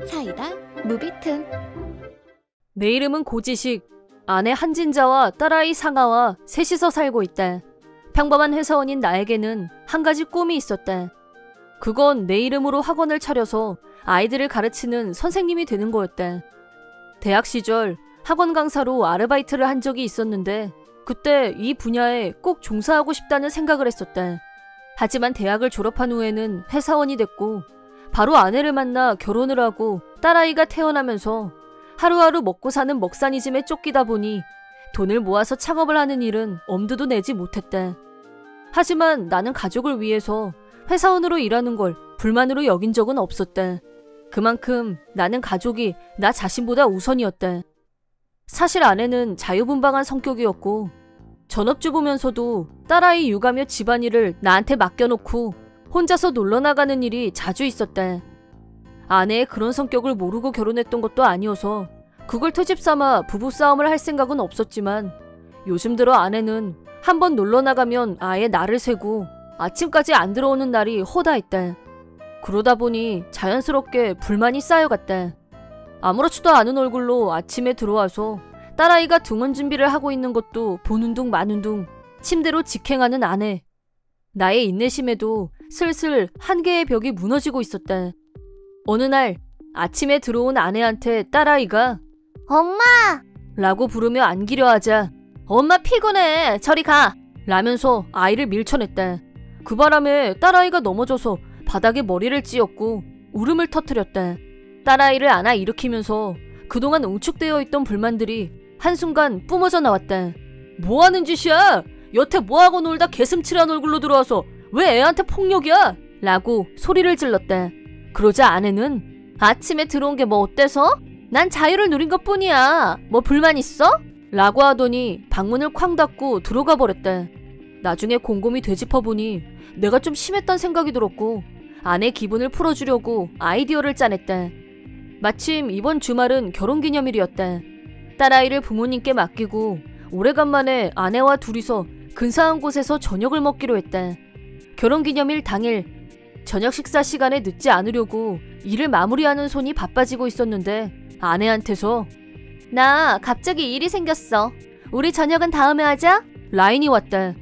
사이다 무비튼. 내 이름은 고지식. 아내 한진자와 딸아이 상아와 셋이서 살고 있다. 평범한 회사원인 나에게는 한 가지 꿈이 있었다. 그건 내 이름으로 학원을 차려서 아이들을 가르치는 선생님이 되는 거였다. 대학 시절 학원 강사로 아르바이트를 한 적이 있었는데 그때 이 분야에 꼭 종사하고 싶다는 생각을 했었다. 하지만 대학을 졸업한 후에는 회사원이 됐고 바로 아내를 만나 결혼을 하고 딸아이가 태어나면서 하루하루 먹고 사는 먹사니즘에 쫓기다 보니 돈을 모아서 창업을 하는 일은 엄두도 내지 못했다. 하지만 나는 가족을 위해서 회사원으로 일하는 걸 불만으로 여긴 적은 없었다. 그만큼 나는 가족이 나 자신보다 우선이었다. 사실 아내는 자유분방한 성격이었고 전업주부면서도 딸아이 육아며 집안일을 나한테 맡겨놓고 혼자서 놀러나가는 일이 자주 있었다. 아내의 그런 성격을 모르고 결혼했던 것도 아니어서 그걸 트집삼아 부부싸움을 할 생각은 없었지만 요즘 들어 아내는 한번 놀러나가면 아예 날을 새고 아침까지 안 들어오는 날이 허다했다. 그러다 보니 자연스럽게 불만이 쌓여갔다. 아무렇지도 않은 얼굴로 아침에 들어와서 딸아이가 등원 준비를 하고 있는 것도 보는 둥 마는 둥 침대로 직행하는 아내. 나의 인내심에도 슬슬 한계의 벽이 무너지고 있었다. 어느 날 아침에 들어온 아내한테 딸아이가 엄마! 라고 부르며 안기려 하자 엄마 피곤해 저리 가! 라면서 아이를 밀쳐냈다. 그 바람에 딸아이가 넘어져서 바닥에 머리를 찧었고 울음을 터뜨렸다. 딸아이를 안아 일으키면서 그동안 응축되어 있던 불만들이 한순간 뿜어져 나왔다. 뭐하는 짓이야? 여태 뭐하고 놀다 개슴츠레한 얼굴로 들어와서 왜 애한테 폭력이야? 라고 소리를 질렀다. 그러자 아내는 아침에 들어온 게 뭐 어때서? 난 자유를 누린 것뿐이야. 뭐 불만 있어? 라고 하더니 방문을 쾅 닫고 들어가 버렸다. 나중에 곰곰이 되짚어보니 내가 좀 심했단 생각이 들었고 아내 기분을 풀어주려고 아이디어를 짜냈다. 마침 이번 주말은 결혼기념일이었다. 딸아이를 부모님께 맡기고 오래간만에 아내와 둘이서 근사한 곳에서 저녁을 먹기로 했다. 결혼기념일 당일 저녁 식사 시간에 늦지 않으려고 일을 마무리하는 손이 바빠지고 있었는데 아내한테서 나 갑자기 일이 생겼어. 우리 저녁은 다음에 하자? 라인이 왔다.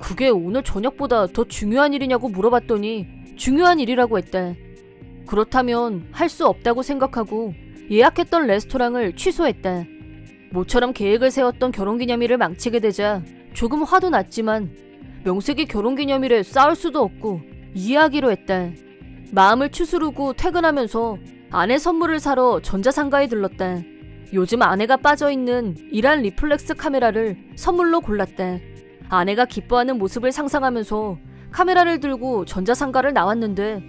그게 오늘 저녁보다 더 중요한 일이냐고 물어봤더니 중요한 일이라고 했다. 그렇다면 할 수 없다고 생각하고 예약했던 레스토랑을 취소했다. 모처럼 계획을 세웠던 결혼기념일을 망치게 되자 조금 화도 났지만 명색이 결혼기념일에 싸울 수도 없고 이해하기로 했다. 마음을 추스르고 퇴근하면서 아내 선물을 사러 전자상가에 들렀다. 요즘 아내가 빠져있는 이란 리플렉스 카메라를 선물로 골랐다. 아내가 기뻐하는 모습을 상상하면서 카메라를 들고 전자상가를 나왔는데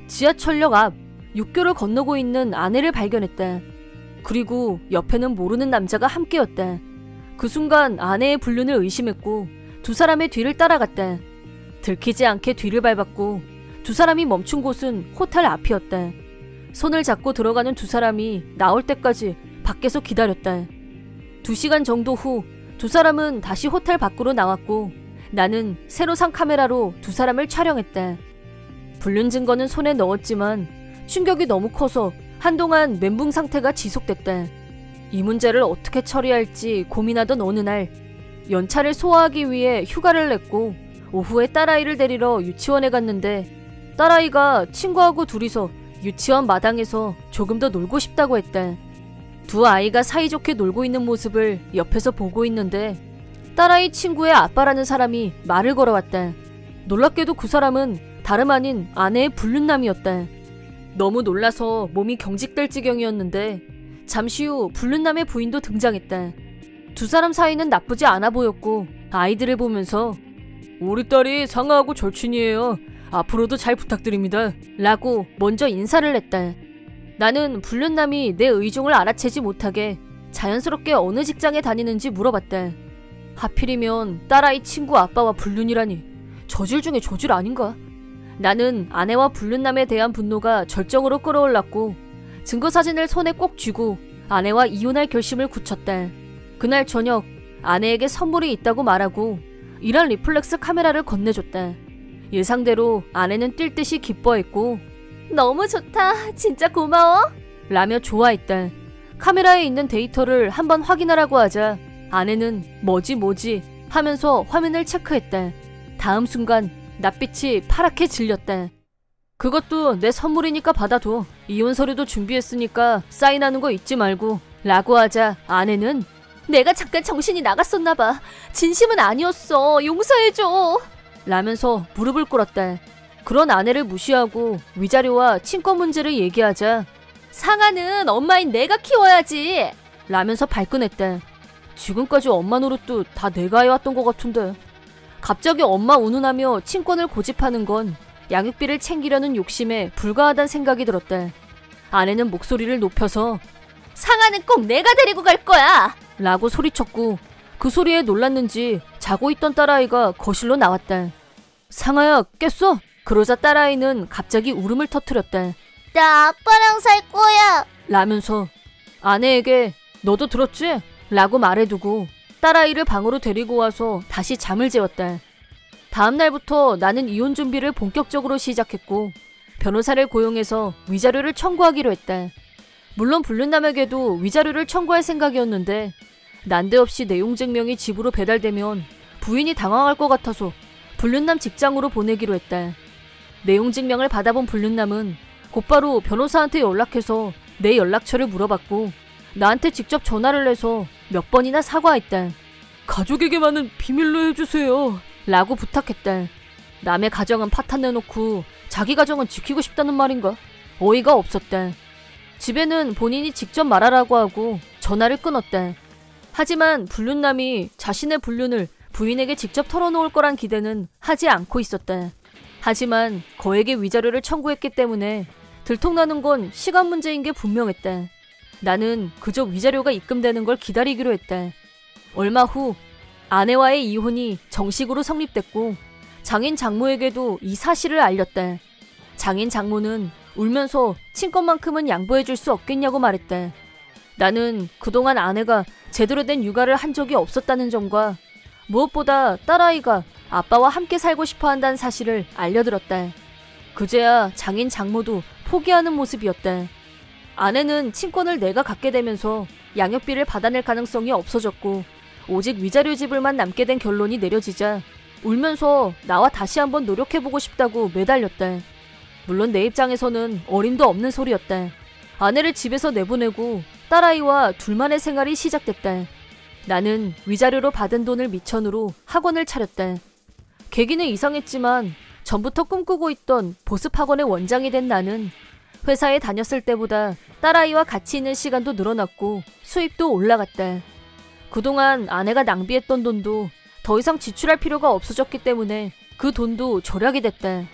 지하철역 앞 육교를 건너고 있는 아내를 발견했다. 그리고 옆에는 모르는 남자가 함께였다. 그 순간 아내의 불륜을 의심했고 두 사람의 뒤를 따라갔다. 들키지 않게 뒤를 밟았고 두 사람이 멈춘 곳은 호텔 앞이었다. 손을 잡고 들어가는 두 사람이 나올 때까지 밖에서 기다렸다. 2시간 정도 후 두 사람은 다시 호텔 밖으로 나왔고 나는 새로 산 카메라로 두 사람을 촬영했다. 불륜 증거는 손에 넣었지만 충격이 너무 커서 한동안 멘붕 상태가 지속됐다. 이 문제를 어떻게 처리할지 고민하던 어느 날 연차를 소화하기 위해 휴가를 냈고 오후에 딸아이를 데리러 유치원에 갔는데 딸아이가 친구하고 둘이서 유치원 마당에서 조금 더 놀고 싶다고 했다. 두 아이가 사이좋게 놀고 있는 모습을 옆에서 보고 있는데 딸아이 친구의 아빠라는 사람이 말을 걸어왔다. 놀랍게도 그 사람은 다름 아닌 아내의 불륜남이었다. 너무 놀라서 몸이 경직될 지경이었는데 잠시 후 불륜남의 부인도 등장했다. 두 사람 사이는 나쁘지 않아 보였고 아이들을 보면서 우리 딸이 상아하고 절친이에요. 앞으로도 잘 부탁드립니다. 라고 먼저 인사를 했다. 나는 불륜남이 내 의중을 알아채지 못하게 자연스럽게 어느 직장에 다니는지 물어봤다. 하필이면 딸아이 친구 아빠와 불륜이라니 저질 중에 저질 아닌가? 나는 아내와 불륜남에 대한 분노가 절정으로 끌어올랐고 증거사진을 손에 꼭 쥐고 아내와 이혼할 결심을 굳혔다. 그날 저녁 아내에게 선물이 있다고 말하고 이런 리플렉스 카메라를 건네줬다. 예상대로 아내는 뛸 듯이 기뻐했고 너무 좋다, 진짜 고마워 라며 좋아했다. 카메라에 있는 데이터를 한번 확인하라고 하자 아내는 뭐지 하면서 화면을 체크했다. 다음 순간 낯빛이 파랗게 질렸다. 그것도 내 선물이니까 받아둬. 이혼 서류도 준비했으니까 사인하는 거 잊지 말고 라고 하자 아내는 내가 잠깐 정신이 나갔었나봐. 진심은 아니었어. 용서해줘 라면서 무릎을 꿇었다. 그런 아내를 무시하고 위자료와 친권 문제를 얘기하자 상아는 엄마인 내가 키워야지 라면서 발끈했다. 지금까지 엄마 노릇도 다 내가 해왔던 것 같은데. 갑자기 엄마 운운하며 친권을 고집하는 건 양육비를 챙기려는 욕심에 불과하단 생각이 들었다. 아내는 목소리를 높여서 상아는 꼭 내가 데리고 갈 거야 라고 소리쳤고 그 소리에 놀랐는지 자고 있던 딸아이가 거실로 나왔다. 상아야, 깼어? 그러자 딸아이는 갑자기 울음을 터뜨렸다. 나 아빠랑 살 거야. 라면서 아내에게 너도 들었지? 라고 말해두고 딸아이를 방으로 데리고 와서 다시 잠을 재웠다. 다음 날부터 나는 이혼 준비를 본격적으로 시작했고 변호사를 고용해서 위자료를 청구하기로 했다. 물론 불륜남에게도 위자료를 청구할 생각이었는데 난데없이 내용 증명이 집으로 배달되면 부인이 당황할 것 같아서 불륜남 직장으로 보내기로 했다. 내용 증명을 받아본 불륜남은 곧바로 변호사한테 연락해서 내 연락처를 물어봤고 나한테 직접 전화를 해서 몇 번이나 사과했다. 가족에게만은 비밀로 해주세요 라고 부탁했다. 남의 가정은 파탄내놓고 자기 가정은 지키고 싶다는 말인가? 어이가 없었다. 집에는 본인이 직접 말하라고 하고 전화를 끊었다. 하지만 불륜남이 자신의 불륜을 부인에게 직접 털어놓을 거란 기대는 하지 않고 있었다. 하지만 거액의 위자료를 청구했기 때문에 들통나는 건 시간 문제인 게 분명했다. 나는 그저 위자료가 입금되는 걸 기다리기로 했다. 얼마 후 아내와의 이혼이 정식으로 성립됐고 장인 장모에게도 이 사실을 알렸다. 장인 장모는 울면서 친권만큼은 양보해줄 수 없겠냐고 말했다. 나는 그동안 아내가 제대로 된 육아를 한 적이 없었다는 점과 무엇보다 딸아이가 아빠와 함께 살고 싶어 한다는 사실을 알려들었다. 그제야 장인 장모도 포기하는 모습이었다. 아내는 친권을 내가 갖게 되면서 양육비를 받아낼 가능성이 없어졌고 오직 위자료 지불만 남게 된 결론이 내려지자 울면서 나와 다시 한번 노력해보고 싶다고 매달렸다. 물론 내 입장에서는 어림도 없는 소리였다. 아내를 집에서 내보내고 딸아이와 둘만의 생활이 시작됐다. 나는 위자료로 받은 돈을 미천으로 학원을 차렸다. 계기는 이상했지만 전부터 꿈꾸고 있던 보습학원의 원장이 된 나는 회사에 다녔을 때보다 딸아이와 같이 있는 시간도 늘어났고 수입도 올라갔다. 그동안 아내가 낭비했던 돈도 더 이상 지출할 필요가 없어졌기 때문에 그 돈도 절약이 됐다.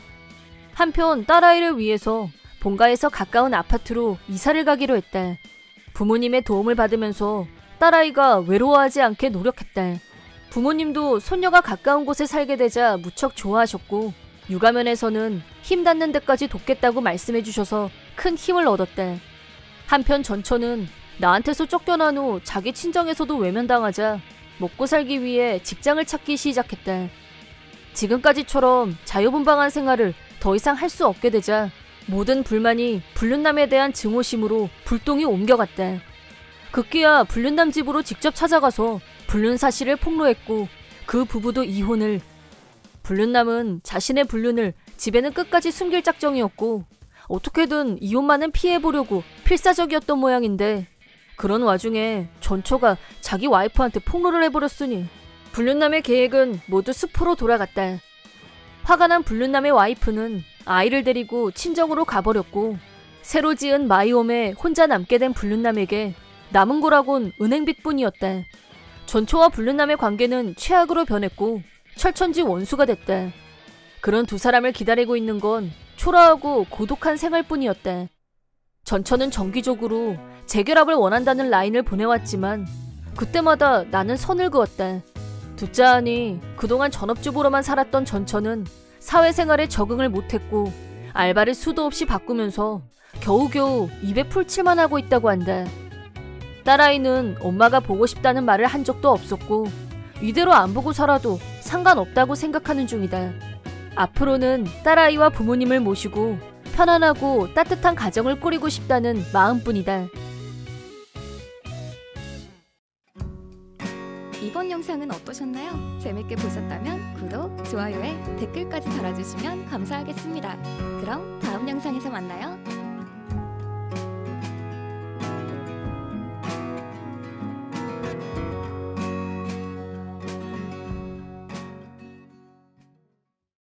한편 딸아이를 위해서 본가에서 가까운 아파트로 이사를 가기로 했다. 부모님의 도움을 받으면서 딸아이가 외로워하지 않게 노력했다. 부모님도 손녀가 가까운 곳에 살게 되자 무척 좋아하셨고 육아면에서는 힘 닿는 데까지 돕겠다고 말씀해 주셔서 큰 힘을 얻었다. 한편 전처는 나한테서 쫓겨난 후 자기 친정에서도 외면당하자 먹고 살기 위해 직장을 찾기 시작했다. 지금까지처럼 자유분방한 생활을 더 이상 할 수 없게 되자 모든 불만이 불륜남에 대한 증오심으로 불똥이 옮겨갔다. 급기야 불륜남 집으로 직접 찾아가서 불륜 사실을 폭로했고 그 부부도 이혼을. 불륜남은 자신의 불륜을 집에는 끝까지 숨길 작정이었고 어떻게든 이혼만은 피해보려고 필사적이었던 모양인데 그런 와중에 전처가 자기 와이프한테 폭로를 해버렸으니 불륜남의 계획은 모두 수포로 돌아갔다. 화가 난 불륜남의 와이프는 아이를 데리고 친정으로 가버렸고 새로 지은 마이홈에 혼자 남게 된 불륜남에게 남은 거라곤 은행빚뿐이었다. 전처와 불륜남의 관계는 최악으로 변했고 철천지 원수가 됐다. 그런 두 사람을 기다리고 있는 건 초라하고 고독한 생활뿐이었다. 전처는 정기적으로 재결합을 원한다는 라인을 보내왔지만 그때마다 나는 선을 그었다. 듣자 하니 그동안 전업주부로만 살았던 전처는 사회생활에 적응을 못했고 알바를 수도 없이 바꾸면서 겨우겨우 입에 풀칠만 하고 있다고 한다. 딸아이는 엄마가 보고 싶다는 말을 한 적도 없었고 이대로 안 보고 살아도 상관없다고 생각하는 중이다. 앞으로는 딸아이와 부모님을 모시고 편안하고 따뜻한 가정을 꾸리고 싶다는 마음뿐이다. 이번 영상은 어떠셨나요? 재밌게 보셨다면 구독, 좋아요에 댓글까지 달아주시면 감사하겠습니다. 그럼 다음 영상에서 만나요.